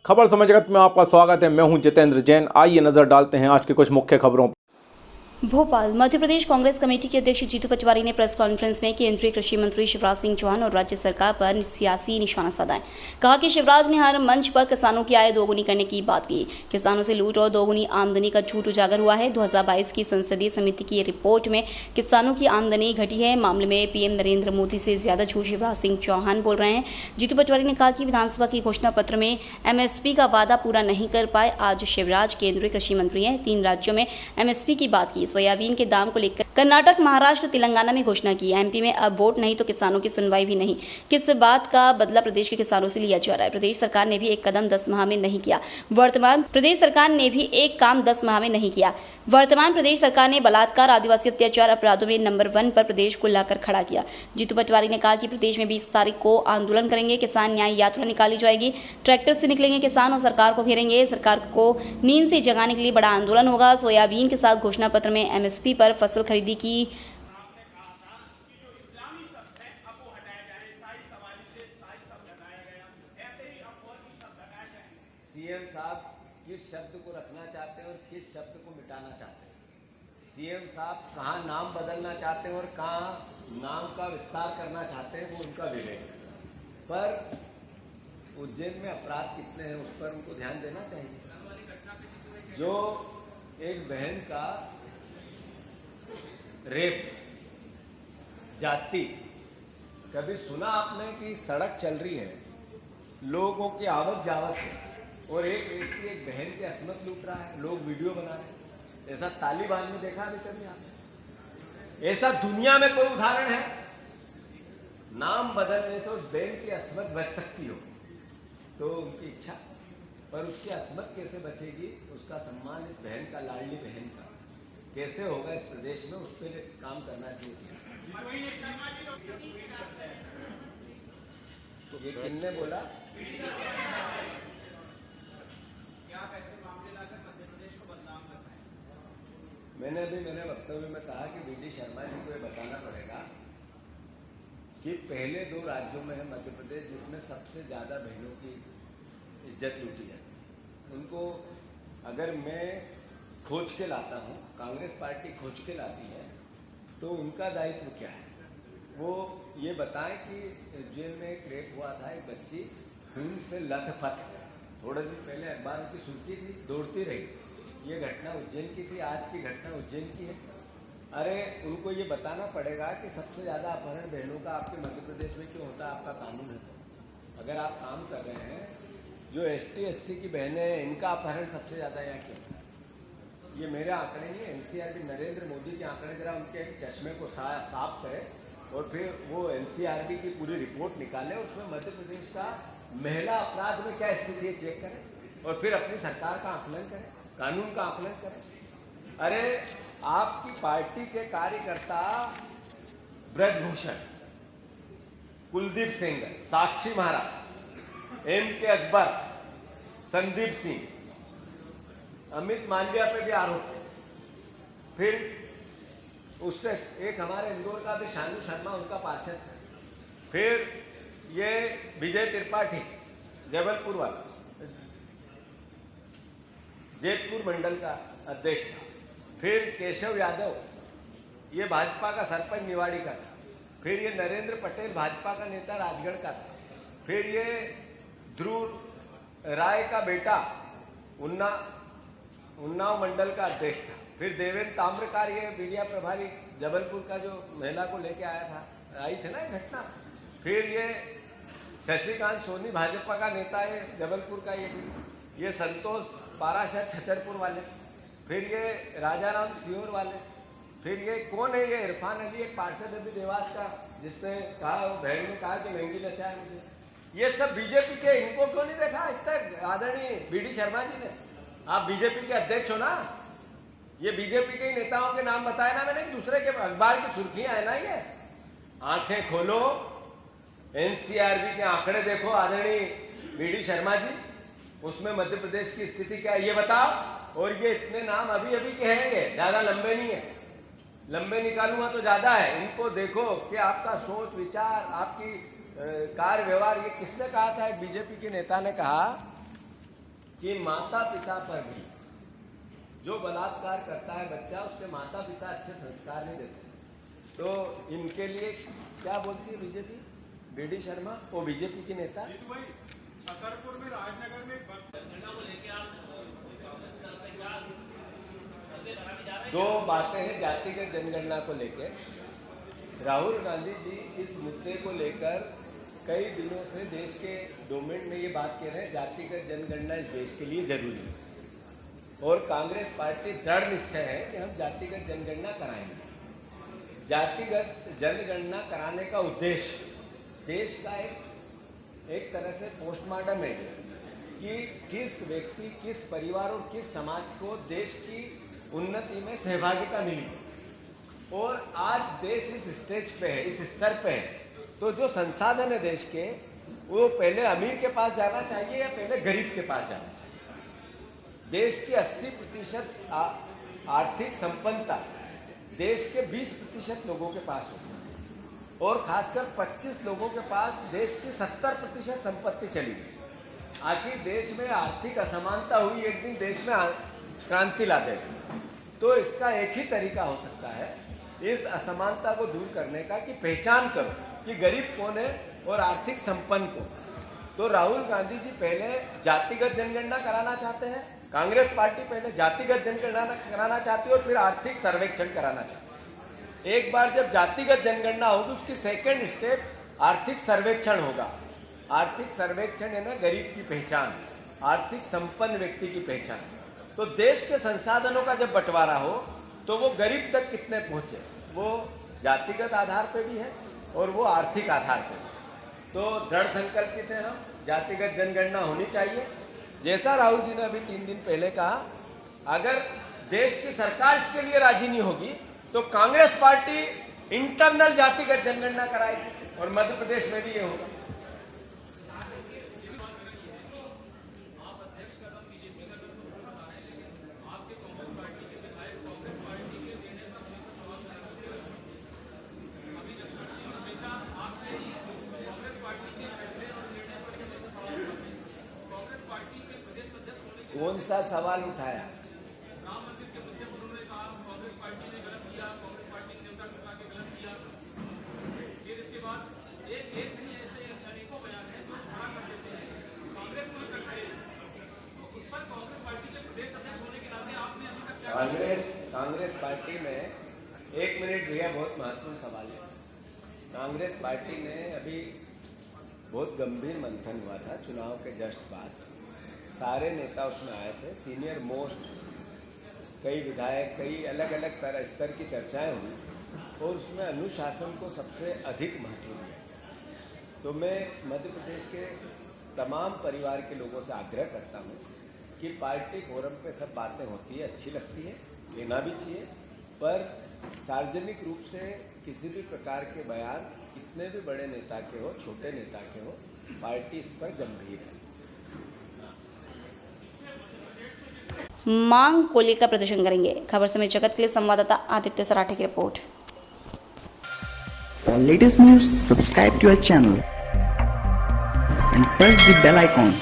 खबर समय जगत में आपका स्वागत है। मैं हूं जितेंद्र जैन। आइए नजर डालते हैं आज की कुछ मुख्य खबरों पर। भोपाल मध्य प्रदेश कांग्रेस कमेटी के अध्यक्ष जीतू पटवारी ने प्रेस कॉन्फ्रेंस में केंद्रीय कृषि मंत्री शिवराज सिंह चौहान और राज्य सरकार पर सियासी निशाना साधा। कहा कि शिवराज ने हर मंच पर किसानों की आय दोगुनी करने की बात की। किसानों से लूट और दोगुनी आमदनी का झूठ उजागर हुआ है। 2022 की संसदीय समिति की रिपोर्ट में किसानों की आमदनी घटी है। मामले में पीएम नरेंद्र मोदी से ज्यादा झूठ शिवराज सिंह चौहान बोल रहे हैं। जीतू पटवारी ने कहा कि विधानसभा की घोषणा पत्र में एमएसपी का वादा पूरा नहीं कर पाए। आज शिवराज केंद्रीय कृषि मंत्री हैं। 3 राज्यों में एमएसपी की बात की। सोयाबीन के दाम को लेकर कर्नाटक, महाराष्ट्र, तेलंगाना में घोषणा की। एमपी में अब वोट नहीं तो किसानों की सुनवाई भी नहीं। किस बात का बदला प्रदेश के किसानों से लिया जा रहा है? प्रदेश सरकार ने भी एक कदम 10 माह में नहीं किया। वर्तमान प्रदेश सरकार ने भी एक काम 10 माह में नहीं किया। वर्तमान प्रदेश सरकार ने बलात्कार, आदिवासी अत्याचार अपराधों में नंबर 1 पर प्रदेश को लाकर खड़ा किया। जीतू पटवारी ने कहा कि प्रदेश में 20 तारीख को आंदोलन करेंगे। किसान न्याय यात्रा निकाली जाएगी। ट्रैक्टर से निकलेंगे किसान और सरकार को घेरेंगे। सरकार को नींद से जगाने के लिए बड़ा आंदोलन होगा। सोयाबीन के साथ घोषणा पत्र में एमएसपी पर फसल खरीदी की सीएम साहब किस शब्द को रखना चाहते हैं और किस शब्द को मिटाना चाहते हैं। सीएम साहब कहाँ नाम बदलना चाहते हैं और कहाँ नाम का विस्तार करना चाहते हैं, वो उनका विवेक है। पर उज्जैन में अपराध कितने हैं उस पर उनको ध्यान देना चाहिए। जो एक बहन का रेप, जाति, कभी सुना आपने कि सड़क चल रही है, लोगों की आवक जावक है और एक व्यक्ति एक बहन की असमत लूट रहा है, लोग वीडियो बना रहे हैं? ऐसा तालिबान में देखा नहीं कभी आपने? ऐसा दुनिया में कोई उदाहरण है? नाम बदलने से उस बहन की असमत बच सकती हो तो उनकी इच्छा, पर उसकी असमत कैसे बचेगी, उसका सम्मान इस बहन का, लाडली बहन का कैसे होगा इस प्रदेश में, उस पर काम करना चाहिए। तो ये किन्ने बोला? मैंने अभी मेरे वक्तव्य में कहा कि बीडी शर्मा जी को ये बताना पड़ेगा कि पहले 2 राज्यों में है मध्य प्रदेश जिसमें सबसे ज्यादा बहनों की इज्जत लूटी जाती। उनको अगर मैं खोज के लाता हूँ, कांग्रेस पार्टी खोज के लाती है, तो उनका दायित्व क्या है? वो ये बताएं कि जेल में एक रेप हुआ था, एक बच्ची खून से लथपथ, थोड़े दिन पहले अखबारों की सुर्खी थी, दौड़ती रही। ये घटना उज्जैन की थी, आज की घटना उज्जैन की है। अरे उनको ये बताना पड़ेगा कि सबसे ज़्यादा अपहरण बहनों का आपके मध्य प्रदेश में क्यों होता है? आपका कानून है तो अगर आप काम कर रहे हैं, जो ST SC की बहनें हैं, इनका अपहरण सबसे ज़्यादा यहाँ क्यों होता है? ये मेरे आंकड़े नहीं है, NCRB नरेंद्र मोदी के आंकड़े। जरा उनके चश्मे को साफ करें और फिर वो NCRB की पूरी रिपोर्ट निकालें, उसमें मध्य प्रदेश का महिला अपराध में क्या स्थिति है चेक करें और फिर अपनी सरकार का आकलन करें, कानून का आकलन करें। अरे आपकी पार्टी के कार्यकर्ता ब्रजभूषण, कुलदीप सिंह, साक्षी महाराज, MK अकबर, संदीप सिंह, अमित मालविया पे भी आरोप थे। फिर उससे एक हमारे इंदौर का भी शानू शर्मा, उनका पार्षद था। फिर ये विजय त्रिपाठी, जबलपुर वाला, जैतपुर मंडल का अध्यक्ष था। फिर केशव यादव, ये भाजपा का सरपंच निवाड़ी का था। फिर ये नरेंद्र पटेल, भाजपा का नेता राजगढ़ का था। फिर ये ध्रुव राय का बेटा उन्नाव मंडल का अध्यक्ष था। फिर देवेंद्र ताम्रकार, ये मीडिया प्रभारी जबलपुर का, जो महिला को लेके आया था, आई थी ना घटना। फिर ये शशिकांत सोनी, भाजपा का नेता है जबलपुर का, ये संतोष पाराशर छतरपुर वाले। फिर ये राजाराम सियोर वाले। फिर ये कौन है? ये इरफान अली, एक पार्षद अभी देवास का, जिसने कहा, बहन ने कहा कि महंगी नचा है मुझे। ये सब बीजेपी के, इनको क्यों नहीं देखा आज तक आदरणीय बीडी शर्मा जी ने? आप बीजेपी के अध्यक्ष हो ना, ये बीजेपी के नेताओं के नाम बताए ना मैंने, दूसरे के अखबार की सुर्खियां है ना। ये आंखें खोलो, NCRB के आंकड़े देखो आदरणीय बीडी शर्मा जी, उसमें मध्य प्रदेश की स्थिति क्या है ये बताओ। और ये इतने नाम अभी अभी के हैं, ये ज्यादा लंबे नहीं है, लंबे निकालूंगा तो ज्यादा है। इनको देखो कि आपका सोच विचार, आपकी कार्य व्यवहार, ये किसने कहा था? एक बीजेपी के नेता ने कहा कि माता पिता पर भी जो बलात्कार करता है बच्चा, उसके माता पिता अच्छे संस्कार नहीं देते। तो इनके लिए क्या बोलती है बीजेपी? बीडी शर्मा, वो बीजेपी की नेता। छतरपुर में राजनगर में दो बातें हैं जातिगत जनगणना को लेकर। राहुल गांधी जी इस मुद्दे को लेकर कई दिनों से देश के डोमेन में ये बात कह रहे हैं, जातिगत जनगणना इस देश के लिए जरूरी है। और कांग्रेस पार्टी दृढ़ निश्चय है कि हम जातिगत जनगणना कराएंगे। जातिगत जनगणना कराने का उद्देश्य देश का एक तरह से पोस्टमार्टम है कि किस व्यक्ति, किस परिवार और किस समाज को देश की उन्नति में सहभागिता मिली। और आज देश इस स्टेज पे है, इस स्तर पे है, तो जो संसाधन है देश के, वो पहले अमीर के पास जाना चाहिए या पहले गरीब के पास जाना चाहिए? देश की 80% आर्थिक संपन्नता देश के 20% लोगों के पास होगी और खासकर 25 लोगों के पास देश की 70% संपत्ति चली गई। आखिर देश में आर्थिक असमानता हुई, एक दिन देश में क्रांति ला देगी। तो इसका एक ही तरीका हो सकता है इस असमानता को दूर करने का कि पहचान करो कि गरीब कौन है और आर्थिक संपन्न कौन। तो राहुल गांधी जी पहले जातिगत जनगणना कराना चाहते हैं, कांग्रेस पार्टी पहले जातिगत जनगणना कराना चाहती है और फिर आर्थिक सर्वेक्षण कराना चाहती है। एक बार जब जातिगत जनगणना होगी, उसकी सेकेंड स्टेप आर्थिक सर्वेक्षण होगा। आर्थिक सर्वेक्षण है ना गरीब की पहचान, आर्थिक संपन्न व्यक्ति की पहचान। तो देश के संसाधनों का जब बंटवारा हो तो वो गरीब तक कितने पहुंचे, वो जातिगत आधार पे भी है और वो आर्थिक आधार पे भी। तो दृढ़ संकल्पित है हम, जातिगत जनगणना होनी चाहिए। जैसा राहुल जी ने अभी 3 दिन पहले कहा, अगर देश की सरकार इसके लिए राजी नहीं होगी तो कांग्रेस पार्टी इंटरनल जातिगत जनगणना कराएगी और मध्य प्रदेश में भी ये होगा। कौन सा सवाल उठाया? राम मंदिर के मुद्दे पर उन्होंने कहा कांग्रेस पार्टी ने गलत किया, कांग्रेस पार्टी ने न्योता टूटा के गलत किया। फिर इसके बाद एक नहीं ऐसे अनेकों बयान हैं जो खड़ा कर देते हैं कांग्रेस को लेकर खड़े। तो उस पर कांग्रेस पार्टी के प्रदेश अध्यक्ष होने के नाते आपने अभी तक क्या कांग्रेस पार्टी में 1 मिनट भैया, बहुत महत्वपूर्ण सवाल है। कांग्रेस पार्टी ने अभी बहुत गंभीर मंथन हुआ था चुनाव के जस्ट बाद, सारे नेता उसमें आए थे, सीनियर मोस्ट कई विधायक, कई अलग अलग तरह स्तर की चर्चाएं हुई और उसमें अनुशासन को सबसे अधिक महत्व दिया। तो मैं मध्य प्रदेश के तमाम परिवार के लोगों से आग्रह करता हूं कि पार्टी फोरम पे सब बातें होती है, अच्छी लगती है, लेना भी चाहिए, पर सार्वजनिक रूप से किसी भी प्रकार के बयान, कितने भी बड़े नेता के हो, छोटे नेता के हो, पार्टी इस पर गंभीर है। मांग को लेकर प्रदर्शन करेंगे। खबर समय जगत के लिए संवाददाता आदित्य सराठे की report. For latest news, subscribe to our channel and press the bell icon.